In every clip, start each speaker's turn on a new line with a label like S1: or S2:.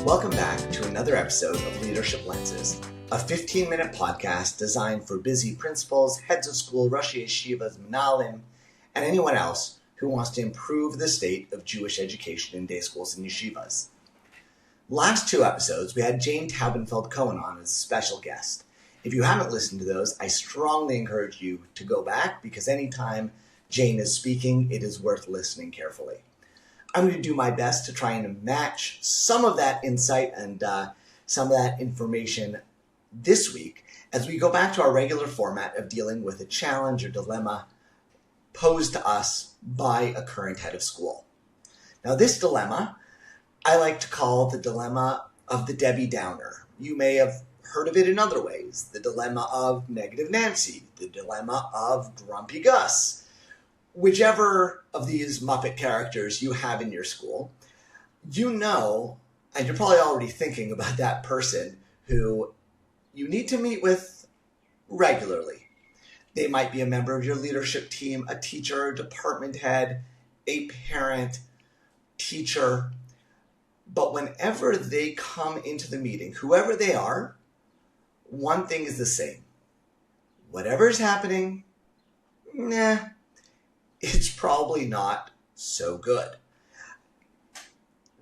S1: Welcome back to another episode of Leadership Lenses, a 15-minute podcast designed for busy principals, heads of school, Rosh Yeshivas, Menalim, and anyone else who wants to improve the state of Jewish education in day schools and yeshivas. Last two episodes, we had Jane Taubenfeld-Cohen on as a special guest. If you haven't listened to those, I strongly encourage you to go back because anytime Jane is speaking, it is worth listening carefully. I'm going to do my best to try and match some of that insight and some of that information this week as we go back to our regular format of dealing with a challenge or dilemma posed to us by a current head of school. Now, this dilemma, I like to call the dilemma of the Debbie Downer. You may have heard of it in other ways. The dilemma of Negative Nancy, the dilemma of Grumpy Gus. Whichever of these Muppet characters you have in your school, you know, and you're probably already thinking about that person who you need to meet with regularly. They might be a member of your leadership team, a teacher, department head, a parent, teacher. But whenever they come into the meeting, whoever they are, one thing is the same. Whatever's happening, it's probably not so good.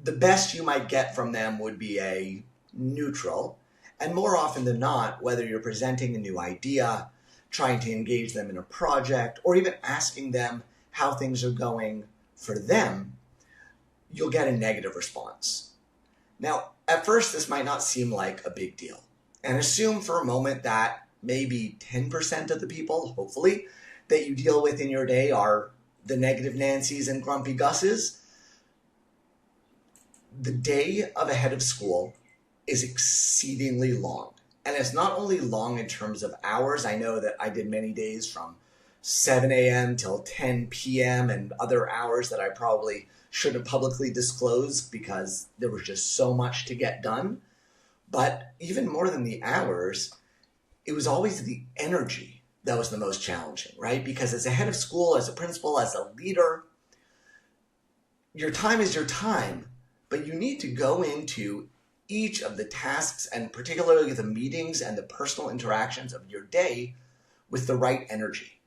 S1: The best you might get from them would be a neutral, and more often than not, whether you're presenting a new idea, trying to engage them in a project, or even asking them how things are going for them, you'll get a negative response. Now, at first, this might not seem like a big deal, and assume for a moment that maybe 10% of the people, hopefully, that you deal with in your day are the Negative Nancys and Grumpy Gusses. The day of a head of school is exceedingly long. And it's not only long in terms of hours. I know that I did many days from 7 a.m. till 10 p.m. and other hours that I probably shouldn't publicly disclose because there was just so much to get done. But even more than the hours, it was always the energy that was the most challenging, right? Because as a head of school, as a principal, as a leader, your time is your time, but you need to go into each of the tasks and particularly the meetings and the personal interactions of your day with the right energy,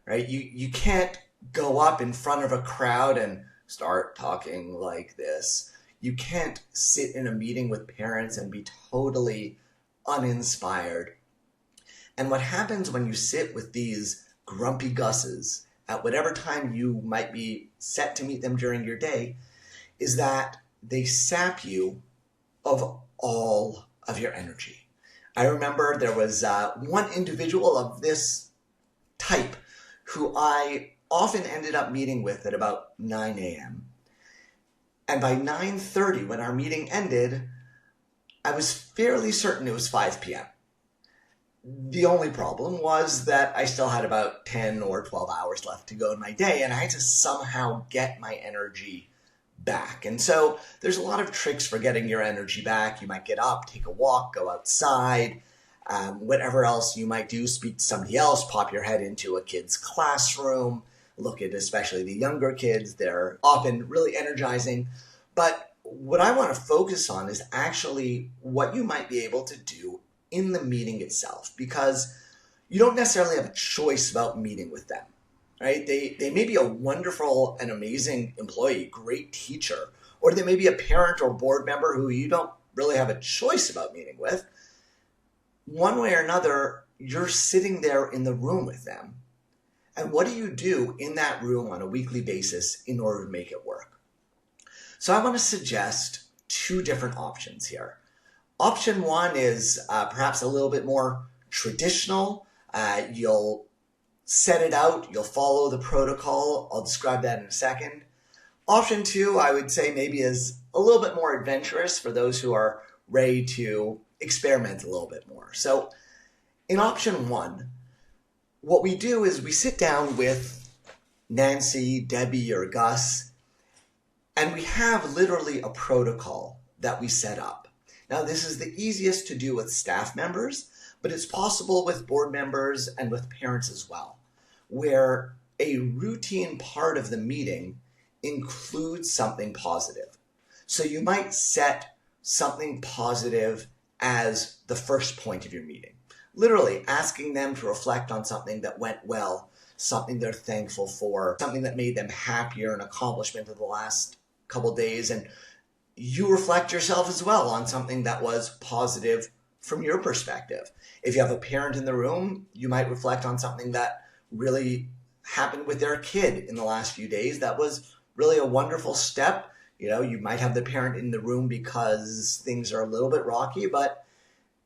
S1: right? You can't go up in front of a crowd and start talking like this. You can't sit in a meeting with parents and be totally uninspired. And what happens when you sit with these Grumpy Gusses at whatever time you might be set to meet them during your day is that they sap you of all of your energy. I remember there was one individual of this type who I often ended up meeting with at about 9 a.m. And by 9:30, when our meeting ended, I was fairly certain it was 5 p.m. The only problem was that I still had about 10 or 12 hours left to go in my day, and I had to somehow get my energy back. And so there's a lot of tricks for getting your energy back. You might get up, take a walk, go outside, whatever else you might do, speak to somebody else, pop your head into a kid's classroom, look at especially the younger kids. They're often really energizing. But what I want to focus on is actually what you might be able to do in the meeting itself, because you don't necessarily have a choice about meeting with them, right? They may be a wonderful and amazing employee, great teacher, or they may be a parent or board member who you don't really have a choice about meeting with. One way or another, you're sitting there in the room with them. And what do you do in that room on a weekly basis in order to make it work? So I want to suggest two different options here. Option one is perhaps a little bit more traditional. You'll set it out. You'll follow the protocol. I'll describe that in a second. Option two, I would say maybe is a little bit more adventurous for those who are ready to experiment a little bit more. So in option one, what we do is we sit down with Nancy, Debbie, or Gus, and we have literally a protocol that we set up. Now, this is the easiest to do with staff members, but it's possible with board members and with parents as well, where a routine part of the meeting includes something positive. So you might set something positive as the first point of your meeting. Literally asking them to reflect on something that went well, something they're thankful for, something that made them happier, an accomplishment of the last couple of days. And you reflect yourself as well on something that was positive from your perspective. If you have a parent in the room, you might reflect on something that really happened with their kid in the last few days. That was really a wonderful step. You might have the parent in the room because things are a little bit rocky, but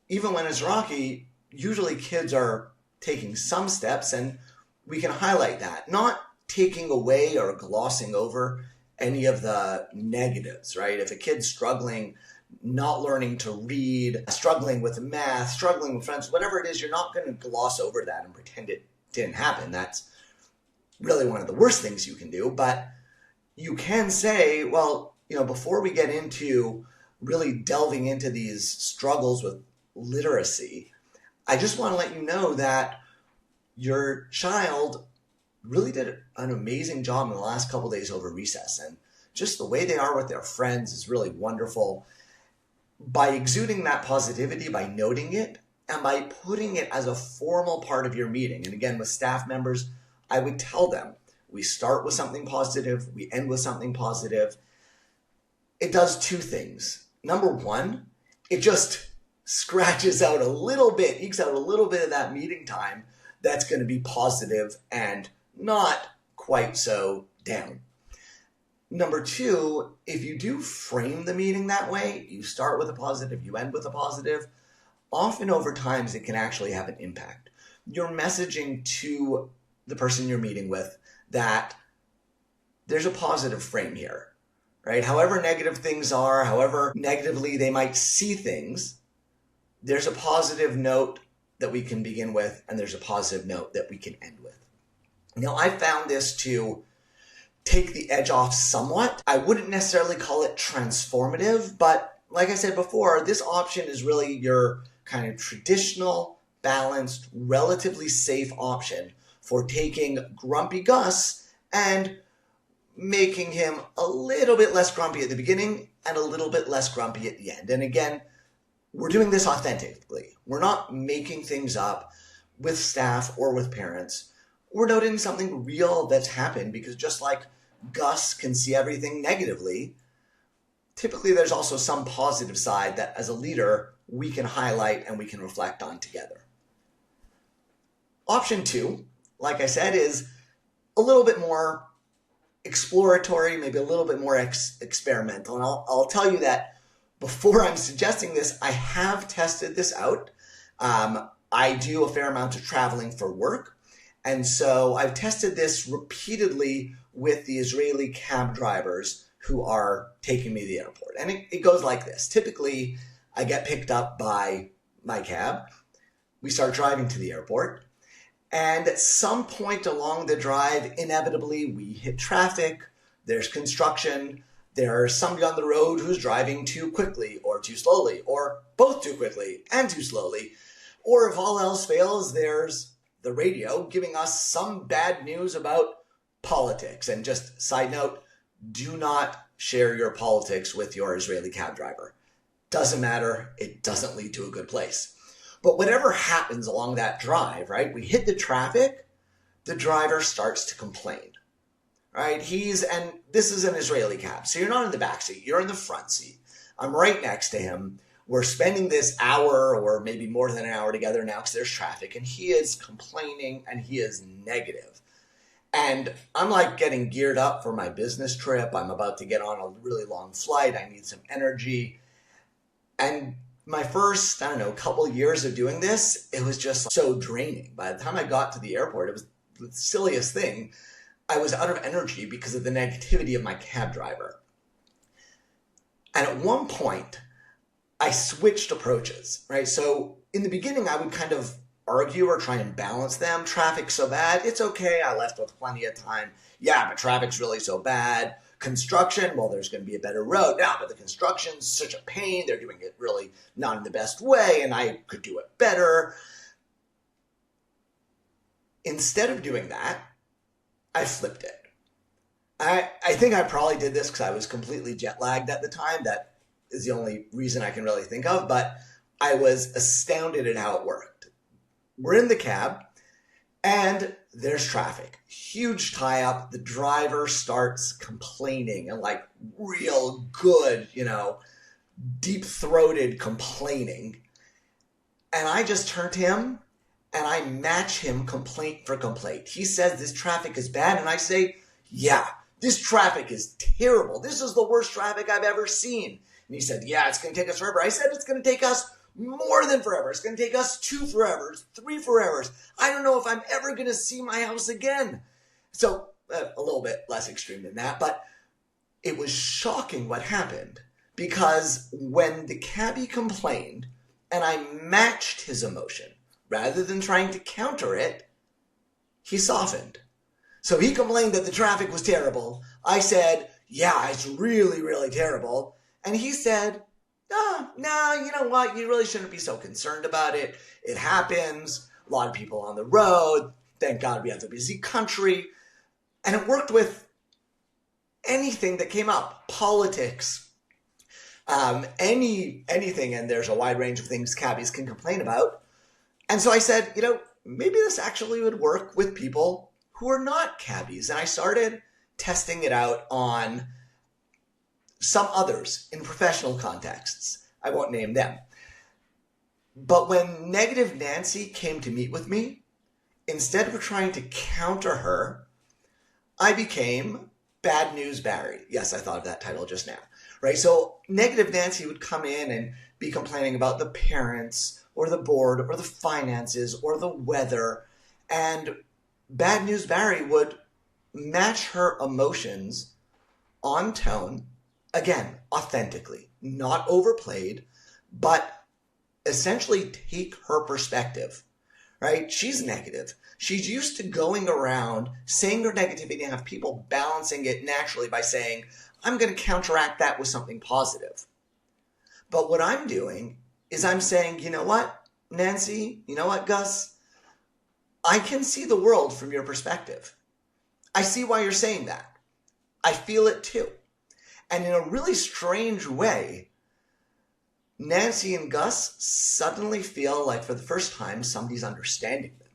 S1: even when it's rocky, usually kids are taking some steps, and we can highlight that, not taking away or glossing over any of the negatives, right? If a kid's struggling, not learning to read, struggling with math, struggling with friends, whatever it is, you're not going to gloss over that and pretend it didn't happen. That's really one of the worst things you can do. But you can say, well, before we get into really delving into these struggles with literacy, I just want to let you know that your child really did an amazing job in the last couple of days over recess. And just the way they are with their friends is really wonderful. By exuding that positivity, by noting it, and by putting it as a formal part of your meeting. And again, with staff members, I would tell them, we start with something positive, we end with something positive. It does two things. Number one, it just scratches out a little bit, ekes out a little bit of that meeting time that's going to be positive and not quite so down. Number two, if you do frame the meeting that way, you start with a positive, you end with a positive, often over times it can actually have an impact. You're messaging to the person you're meeting with that there's a positive frame here, right? However negative things are, however negatively they might see things, there's a positive note that we can begin with, and there's a positive note that we can end with. Now, I found this to take the edge off somewhat. I wouldn't necessarily call it transformative, but like I said before, this option is really your kind of traditional, balanced, relatively safe option for taking Grumpy Gus and making him a little bit less grumpy at the beginning and a little bit less grumpy at the end. And again, we're doing this authentically. We're not making things up with staff or with parents. We're noting something real that's happened, because just like Gus can see everything negatively, typically there's also some positive side that as a leader we can highlight and we can reflect on together. Option two, like I said, is a little bit more exploratory, maybe a little bit more experimental. And I'll tell you that before I'm suggesting this, I have tested this out. I do a fair amount of traveling for work. And so I've tested this repeatedly with the Israeli cab drivers who are taking me to the airport. And it goes like this. Typically, I get picked up by my cab. We start driving to the airport. And at some point along the drive, inevitably, we hit traffic. There's construction. There's somebody on the road who's driving too quickly or too slowly, or both too quickly and too slowly. Or if all else fails, there's the radio giving us some bad news about politics. And just side note, do not share your politics with your Israeli cab driver. Doesn't matter. It doesn't lead to a good place. But whatever happens along that drive, right? We hit the traffic, the driver starts to complain, right? And this is an Israeli cab. So you're not in the back seat, you're in the front seat. I'm right next to him. We're spending this hour or maybe more than an hour together now because there's traffic, and he is complaining and he is negative. And I'm like getting geared up for my business trip. I'm about to get on a really long flight. I need some energy. And my first, couple of years of doing this, it was just so draining. By the time I got to the airport, it was the silliest thing. I was out of energy because of the negativity of my cab driver. And at one point, I switched approaches, right? So in the beginning, I would kind of argue or try and balance them. Traffic's so bad, it's okay. I left with plenty of time. Yeah, but traffic's really so bad. Construction, well, there's going to be a better road. Yeah, but the construction's such a pain. They're doing it really not in the best way, and I could do it better. Instead of doing that, I flipped it. I think I probably did this because I was completely jet lagged at the time, that is the only reason I can really think of, but I was astounded at how it worked. We're in the cab, and there's traffic. Huge tie-up. The driver starts complaining, and like real good, deep-throated complaining. And I just turn to him, and I match him complaint for complaint. He says this traffic is bad, and I say, yeah, this traffic is terrible. This is the worst traffic I've ever seen. And he said, yeah, it's going to take us forever. I said, it's going to take us more than forever. It's going to take us 2 forevers, 3 forevers. I don't know if I'm ever going to see my house again. So a little bit less extreme than that, but it was shocking what happened, because when the cabbie complained and I matched his emotion, rather than trying to counter it, he softened. So he complained that the traffic was terrible. I said, yeah, it's really, really terrible. And he said, no, you know what? You really shouldn't be so concerned about it. It happens. A lot of people on the road. Thank God we have a busy country. And it worked with anything that came up. Politics, anything. And there's a wide range of things cabbies can complain about. And so I said, maybe this actually would work with people who are not cabbies. And I started testing it out on some others in professional contexts. I won't name them. But when Negative Nancy came to meet with me, instead of trying to counter her, I became Bad News Barry. Yes, I thought of that title just now. Right? So Negative Nancy would come in and be complaining about the parents or the board or the finances or the weather. And Bad News Barry would match her emotions on tone, again, authentically, not overplayed, but essentially take her perspective, right? She's negative. She's used to going around saying her negativity and have people balancing it naturally by saying, I'm going to counteract that with something positive. But what I'm doing is I'm saying, you know what, Nancy? You know what, Gus? I can see the world from your perspective. I see why you're saying that. I feel it too. And in a really strange way, Nancy and Gus suddenly feel like for the first time somebody's understanding them.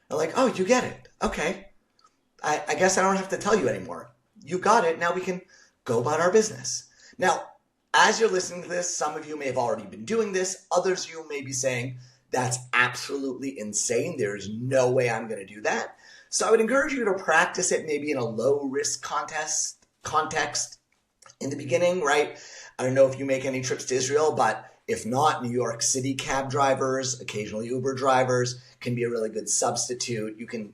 S1: They're like, oh, you get it. Okay. I guess I don't have to tell you anymore. You got it. Now we can go about our business. Now, as you're listening to this, some of you may have already been doing this. Others of you may be saying, that's absolutely insane. There is no way I'm going to do that. So I would encourage you to practice it maybe in a low-risk context in the beginning, right? I don't know if you make any trips to Israel, but if not, New York City cab drivers, occasionally Uber drivers can be a really good substitute. You can,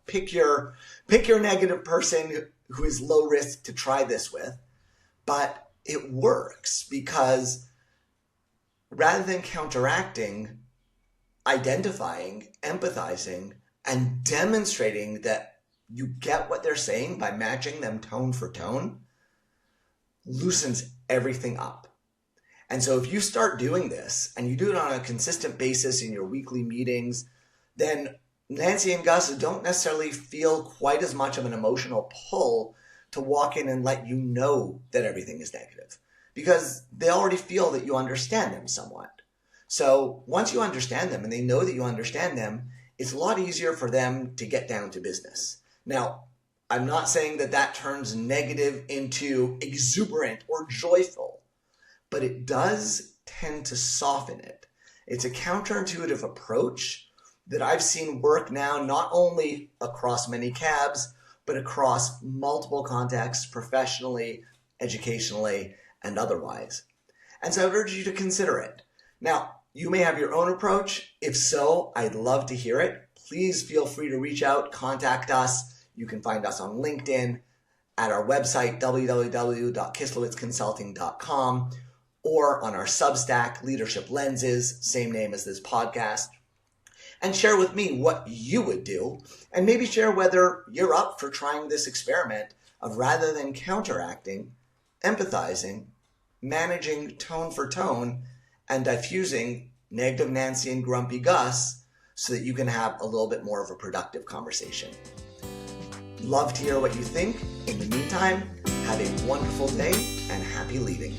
S1: pick your negative person who is low risk to try this with. But it works because rather than counteracting, identifying, empathizing, and demonstrating that you get what they're saying by matching them tone for tone, loosens everything up. And so if you start doing this and you do it on a consistent basis in your weekly meetings, then Nancy and Gus don't necessarily feel quite as much of an emotional pull to walk in and let you know that everything is negative, because they already feel that you understand them somewhat. So once you understand them and they know that you understand them, it's a lot easier for them to get down to business. Now, I'm not saying that turns negative into exuberant or joyful, but it does tend to soften it. It's a counterintuitive approach that I've seen work now not only across many cabs, but across multiple contexts, professionally, educationally, and otherwise. And so I urge you to consider it. Now, you may have your own approach. If so, I'd love to hear it. Please feel free to reach out, contact us. You can find us on LinkedIn, at our website, www.kislowitzconsulting.com, or on our Substack, Leadership Lenses, same name as this podcast. And share with me what you would do, and maybe share whether you're up for trying this experiment of, rather than counteracting, empathizing, managing tone for tone, and diffusing Negative Nancy and Grumpy Gus so that you can have a little bit more of a productive conversation. Love to hear what you think. In the meantime, have a wonderful day and happy leading.